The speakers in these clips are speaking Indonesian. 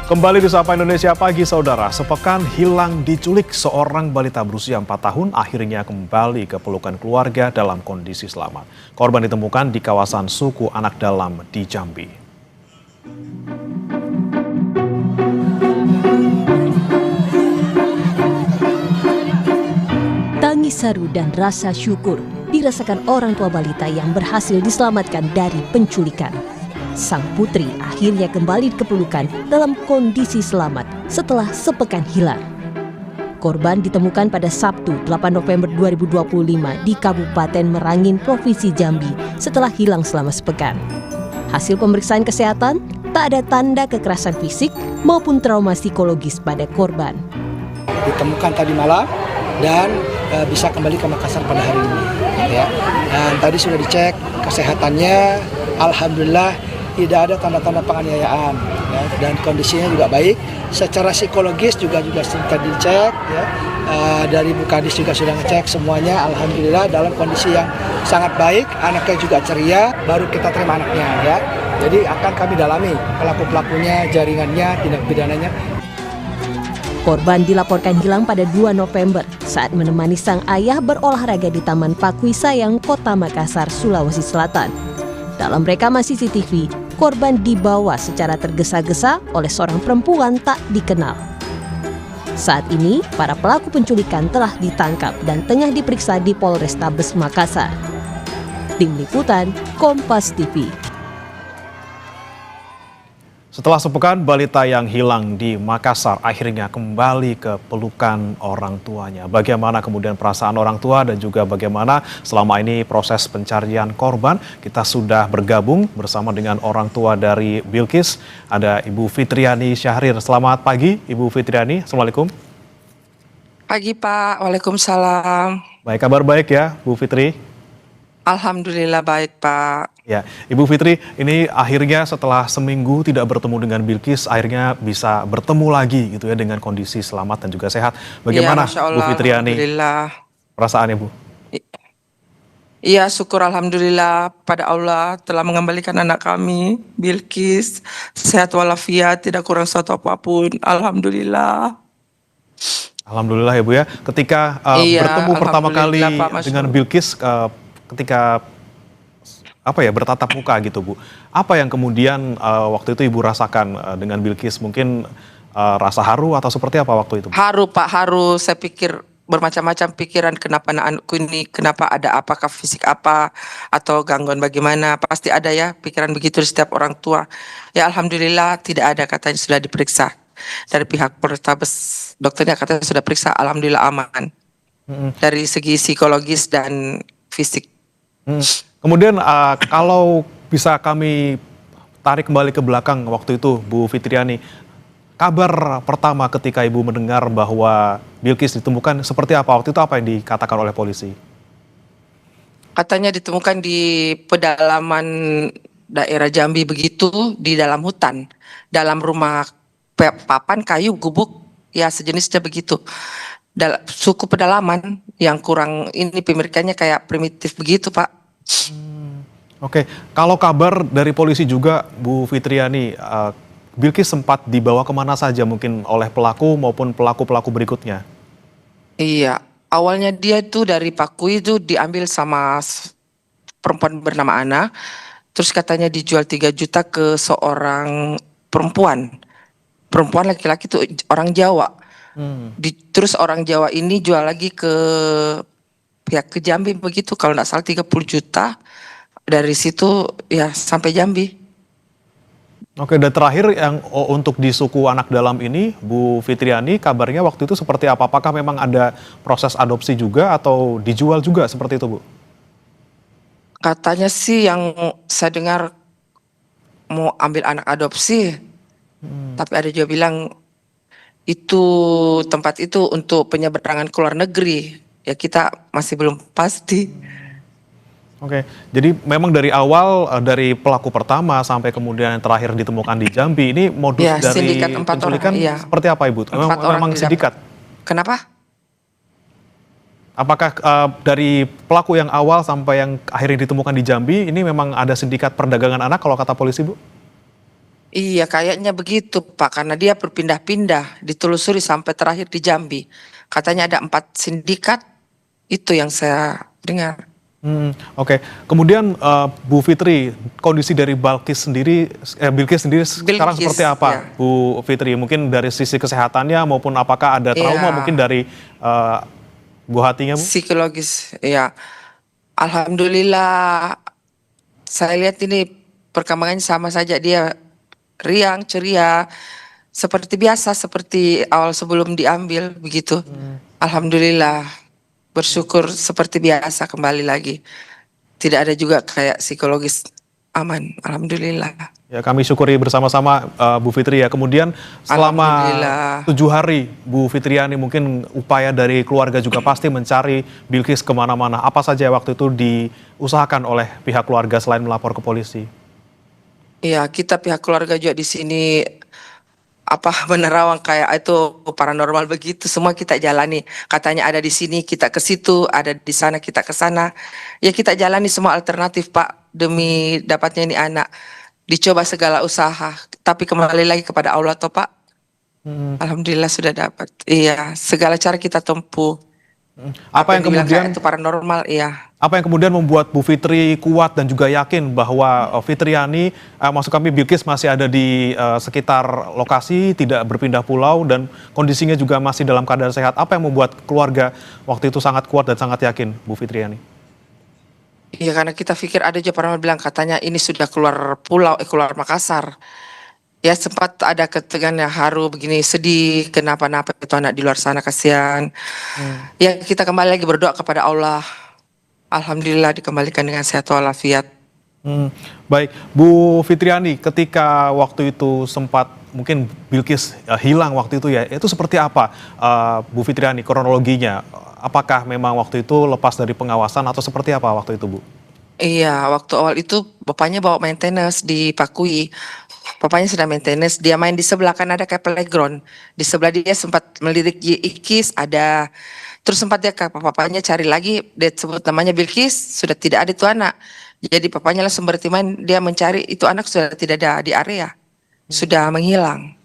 Kembali di Sapa Indonesia Pagi, Saudara. Sepekan hilang diculik seorang balita berusia 4 tahun akhirnya kembali ke pelukan keluarga dalam kondisi selamat. Korban ditemukan di kawasan Suku Anak Dalam di Jambi. Tangis haru dan rasa syukur dirasakan orang tua balita yang berhasil diselamatkan dari penculikan. Sang putri akhirnya kembali ke pelukan dalam kondisi selamat setelah sepekan hilang. Korban ditemukan pada Sabtu 8 November 2025 di Kabupaten Merangin, Provinsi Jambi setelah hilang selama sepekan. Hasil pemeriksaan kesehatan, tak ada tanda kekerasan fisik maupun trauma psikologis pada korban. Ditemukan tadi malam dan bisa kembali ke Makassar pada hari ini. Ya. Dan tadi sudah dicek kesehatannya, alhamdulillah tidak ada tanda-tanda penganiayaan, ya, dan kondisinya juga baik. Secara psikologis juga sudah dicek, ya. Dari Bu Kadis juga sudah ngecek semuanya, alhamdulillah dalam kondisi yang sangat baik. Anaknya juga ceria, baru kita terima anaknya, ya. Jadi akan kami dalami pelaku-pelakunya, jaringannya, tindak pidananya. Korban dilaporkan hilang pada 2 November saat menemani sang ayah berolahraga di Taman Pakui Sayang, Kota Makassar, Sulawesi Selatan. Dalam rekaman CCTV, korban dibawa secara tergesa-gesa oleh seorang perempuan tak dikenal. Saat ini, para pelaku penculikan telah ditangkap dan tengah diperiksa di Polrestabes Makassar. Tim Liputan, Kompas TV. Setelah sepekan, balita yang hilang di Makassar akhirnya kembali ke pelukan orang tuanya. Bagaimana kemudian perasaan orang tua dan juga bagaimana selama ini proses pencarian korban? Kita sudah bergabung bersama dengan orang tua dari Bilqis. Ada Ibu Fitriani Syahrir. Selamat pagi Ibu Fitriani. Assalamualaikum. Pagi Pak, Waalaikumsalam. Baik, kabar baik ya Bu Fitri? Alhamdulillah baik Pak. Ya, Ibu Fitri, ini akhirnya setelah seminggu tidak bertemu dengan Bilqis, akhirnya bisa bertemu lagi gitu ya dengan kondisi selamat dan juga sehat. Bagaimana Ya, Bu Fitriani? Alhamdulillah. Perasaannya Bu? Iya, syukur alhamdulillah pada Allah telah mengembalikan anak kami, Bilqis, sehat walafiat, tidak kurang suatu apapun. Alhamdulillah. Alhamdulillah ya Bu ya. Ketika bertemu pertama kali Pak, dengan Bilqis, ketika bertatap muka gitu Bu. Apa yang kemudian waktu itu Ibu rasakan dengan Bilqis? Mungkin rasa haru atau seperti apa waktu itu? Haru Pak, haru. Saya pikir bermacam-macam pikiran, kenapa anakku ini, kenapa ada apakah fisik apa atau gangguan bagaimana. Pasti ada ya pikiran begitu di setiap orang tua. Ya alhamdulillah tidak ada, katanya sudah diperiksa. Dari pihak Polrestabes, dokternya katanya sudah periksa, alhamdulillah aman. Dari segi psikologis dan fisik. Kemudian kalau bisa kami tarik kembali ke belakang waktu itu Bu Fitriani, kabar pertama ketika Ibu mendengar bahwa Bilqis ditemukan seperti apa? Waktu itu apa yang dikatakan oleh polisi? Katanya ditemukan di pedalaman daerah Jambi begitu, di dalam hutan, dalam rumah papan kayu gubuk, ya sejenisnya begitu. Suku pedalaman yang kurang ini pemilikannya kayak primitif begitu Pak. Oke, kalau kabar dari polisi juga Bu Fitriani, Bilqis sempat dibawa kemana saja mungkin oleh pelaku maupun pelaku-pelaku berikutnya? Iya, awalnya dia itu dari Pakui itu diambil sama perempuan bernama Ana, terus katanya dijual 3 juta ke seorang perempuan laki-laki itu orang Jawa. Terus orang Jawa ini jual lagi ke pihak ke Jambi begitu, kalau nggak salah 30 juta. Dari situ ya sampai Jambi. Oke, dan terakhir yang untuk di suku anak dalam ini, Bu Fitriani, kabarnya waktu itu seperti apa? Apakah memang ada proses adopsi juga atau dijual juga seperti itu, Bu? Katanya sih yang saya dengar mau ambil anak adopsi, tapi ada juga bilang itu tempat itu untuk penyeberangan ke luar negeri. Ya kita masih belum pasti. Oke, jadi memang dari awal dari pelaku pertama sampai kemudian yang terakhir ditemukan di Jambi, ini modus Ya, dari sindikat 4 penculikan orang, iya. seperti apa Ibu? 4 orang Memang sindikat? Kenapa? Apakah dari pelaku yang awal sampai yang akhirnya ditemukan di Jambi, ini memang ada sindikat perdagangan anak kalau kata polisi Bu? Iya, kayaknya begitu, Pak, karena dia berpindah-pindah, ditelusuri sampai terakhir di Jambi. Katanya ada 4 sindikat, itu yang saya dengar. Oke. Kemudian Bu Fitri, kondisi dari Bilkis sendiri sekarang Bilkis, seperti apa, ya. Bu Fitri? Mungkin dari sisi kesehatannya maupun apakah ada trauma Iya, mungkin dari Bu Hatinya, Bu? psikologis, ya. Alhamdulillah, saya lihat ini perkembangannya sama saja, dia riang, ceria, seperti biasa, seperti awal sebelum diambil, begitu. Alhamdulillah, bersyukur seperti biasa kembali lagi. Tidak ada juga kayak psikologis, aman, alhamdulillah. Ya, kami syukuri bersama-sama Bu Fitri ya. Kemudian selama Alhamdulillah. 7 hari Bu Fitriani, mungkin upaya dari keluarga juga pasti mencari Bilkis kemana-mana. Apa saja waktu itu diusahakan oleh pihak keluarga selain melapor ke polisi? Iya, kita pihak keluarga juga di sini apa menerawang kayak itu paranormal begitu, semua kita jalani. Katanya ada di sini, kita ke situ, ada di sana, kita ke sana. Ya kita jalani semua alternatif, Pak, demi dapatnya ini anak. Dicoba segala usaha, tapi kembali lagi kepada Allah toh, Pak. Alhamdulillah sudah dapat. Iya, segala cara kita tempuh. Apa yang dibilang kemudian kayak itu paranormal, iya. Apa yang kemudian membuat Bu Fitri kuat dan juga yakin bahwa Fitriani, maksud kami Bilkis masih ada di sekitar lokasi, tidak berpindah pulau dan kondisinya juga masih dalam keadaan sehat. Apa yang membuat keluarga waktu itu sangat kuat dan sangat yakin, Bu Fitriani? Iya, karena kita pikir ada aja paranormal bilang katanya ini sudah keluar pulau, keluar Makassar. Ya sempat ada ketegangan ya, haru begini, sedih, kenapa-napa itu anak di luar sana, kasihan. Ya kita kembali lagi berdoa kepada Allah. Alhamdulillah dikembalikan dengan sehat walafiat. Baik, Bu Fitriani, ketika waktu itu sempat mungkin Bilkis hilang waktu itu ya, itu seperti apa Bu Fitriani kronologinya? Apakah memang waktu itu lepas dari pengawasan atau seperti apa waktu itu, Bu? Iya, waktu awal itu bapaknya bawa maintenance di Pakui. Bapaknya sedang maintenance, dia main di sebelah kan ada kayak playground. Di sebelah dia sempat melirik Ikis, ada. Terus sempat dia ke papanya cari lagi, dia sebut namanya Bilkis, sudah tidak ada itu anak. Jadi papanya langsung bertiman, dia mencari itu anak sudah tidak ada di area, sudah menghilang.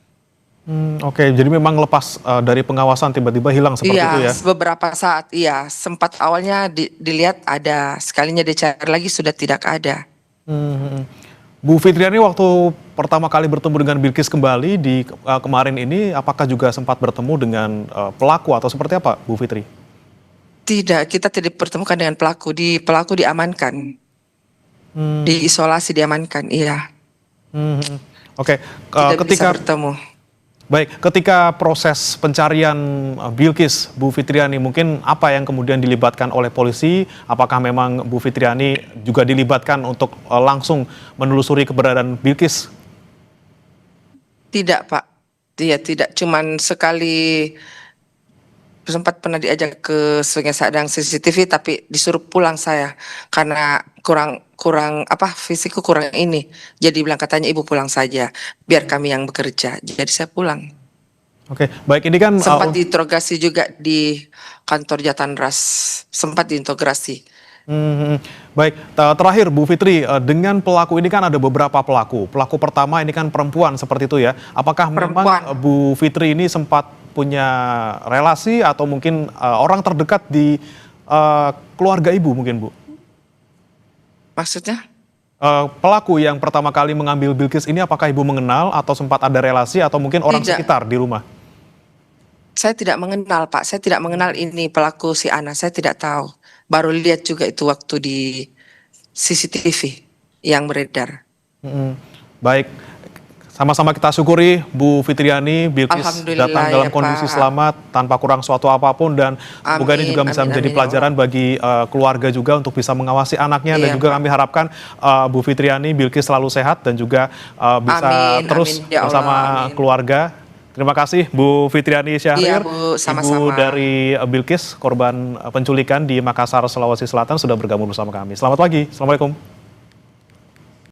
Oke, jadi memang lepas dari pengawasan tiba-tiba hilang seperti itu Iya, ya? beberapa saat, iya. Sempat awalnya dilihat ada, sekalinya dicari lagi sudah tidak ada. Hmm. Bu Fitriani, waktu pertama kali bertemu dengan Bilkis kembali di kemarin ini, apakah juga sempat bertemu dengan pelaku atau seperti apa, Bu Fitri? Tidak, kita tidak pertemukan dengan pelaku. Pelaku diamankan, diisolasi, diamankan, iya. Oke, Tidak bisa ketika bertemu. ketika proses pencarian Bilkis, Bu Fitriani, mungkin apa yang kemudian dilibatkan oleh polisi? Apakah memang Bu Fitriani juga dilibatkan untuk langsung menelusuri keberadaan Bilkis? Tidak, Pak. Dia tidak, cuman sekali sempat pernah diajak ke Sungai Sadang CCTV tapi disuruh pulang saya karena kurang apa fisikku kurang ini. Jadi bilang katanya ibu pulang saja biar kami yang bekerja. Jadi saya pulang. Oke, baik, ini kan Sempat diinterogasi juga di kantor Jatanras. Sempat diinterogasi. Baik, terakhir Bu Fitri, dengan pelaku ini kan ada beberapa pelaku. Pelaku pertama ini kan perempuan seperti itu ya. Apakah memang Perempuan. Bu Fitri ini sempat punya relasi atau mungkin orang terdekat di keluarga ibu mungkin, Bu? Maksudnya? Pelaku yang pertama kali mengambil Bilkis ini apakah ibu mengenal atau sempat ada relasi atau mungkin orang Tidak. sekitar di rumah? Saya tidak mengenal, Pak. Saya tidak mengenal ini pelaku si Ana. Saya tidak tahu. Baru lihat juga itu waktu di CCTV yang beredar. Baik, sama-sama kita syukuri Bu Fitriani, Bilkis Alhamdulillah datang dalam ya, kondisi Pak. selamat tanpa kurang suatu apapun dan semoga ini Amin, juga bisa amin, menjadi amin, ya pelajaran bagi keluarga juga untuk bisa mengawasi anaknya dan Iya, juga Pak. kami harapkan Bu Fitriani, Bilkis selalu sehat dan juga bisa Amin, terus amin, ya Allah, bersama amin. keluarga. Terima kasih Bu Fitriani Syahrir, Iya, Bu, ibu sama-sama. dari Bilkis, korban penculikan di Makassar, Sulawesi Selatan sudah bergabung bersama kami. Selamat pagi, Assalamualaikum.